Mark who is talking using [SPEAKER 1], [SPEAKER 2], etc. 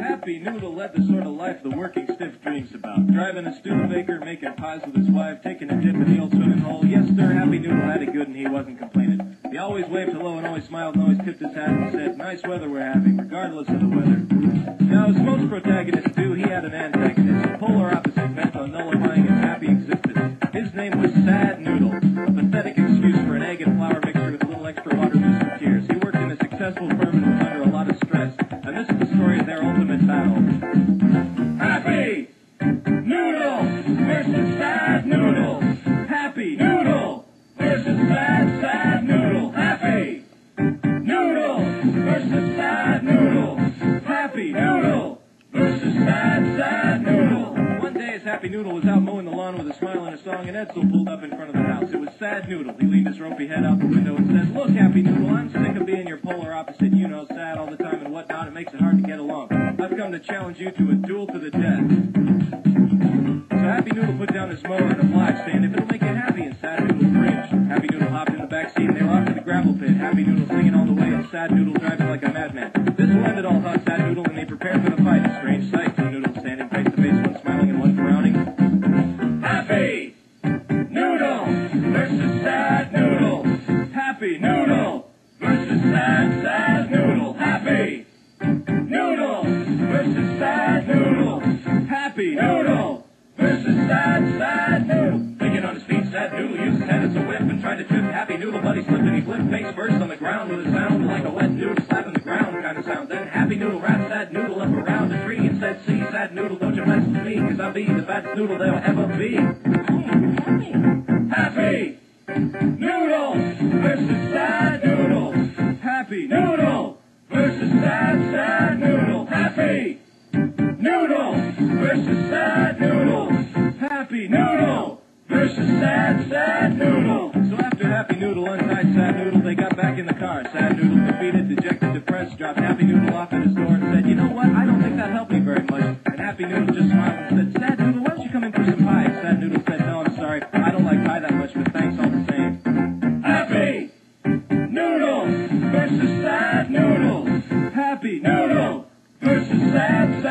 [SPEAKER 1] Happy Noodle led the sort of life the working stiff dreams about. Driving a Studebaker, making pies with his wife, taking a dip in the old swimming hole. Yes, sir, Happy Noodle had it good and he wasn't complaining. He always waved hello and always smiled and always tipped his hat and said, nice weather we're having, regardless of the weather. Now, as most protagonists do, he had an antagonist, a polar opposite bent on nullifying his happy existence. His name was Sad Noodle, a pathetic excuse for an egg and flour mixture with a little extra water juice and tears. He worked in a successful firm and was under a lot of stress, and this is the story of their ultimate battle. Happy Noodle versus Sad Noodle. Happy Noodle versus Sad Noodle. Happy Noodle versus Sad Noodle. Happy Noodle versus Sad Noodle. One day, as Happy Noodle was out mowing the lawn with a smile and a song, an Edsel pulled up in front of the house. It was Sad Noodle. He leaned his ropey head out the window and said, look, Happy Noodle, I'm sick of being your polar opposite, you know, sad all the time and whatnot. It makes it hard to get along. I've come to challenge you to a duel to the death. So Happy Noodle put down his mower and obliged, saying, if it'll make you happy, and Sad Noodle cringed. Happy Noodle hopped in the back seat and they were off to the gravel pit. Happy Noodle singing all the way and Sad Noodle driving like a madman. This will end it all, thought Sad Noodle, and they prepared for the fight. A strange sight, two noodles standing face to face, one smiling and one frowning. Happy Noodle versus Sad Noodle. Happy Noodle versus Sad Noodle. Happy Noodle versus Sad Noodle. Happy Noodle versus Sad Noodle. Thinking on his feet, Sad Noodle used his head as a whip and tried to trip Happy Noodle, but he slipped and he flipped face first on the ground with a sound like a wet noodle slapping the ground kind of sound. Then Happy Noodle wrapped Sad Noodle up around a tree and said, see, Sad Noodle, don't you mess with me, cause I'll be the baddest noodle there'll ever be. Happy Noodle versus Sad Noodle. Happy Noodle versus Sad Noodle. Happy Noodle versus Sad Noodle. Happy Noodle versus Sad Noodle. So after Happy Noodle untied Sad Noodle, they got back in the car. Sad Noodle, defeated, dejected, depressed, dropped Happy Noodle off at his door and said, you know what, I don't think that helped me very much. And Happy Noodle just smiled and said, Sad Noodle, why don't you come in for some pie? Sad Noodle said, no, I'm sorry, I don't like pie that much, but thanks all the same. Happy Noodle versus Sad Noodle. Happy Noodle versus Sad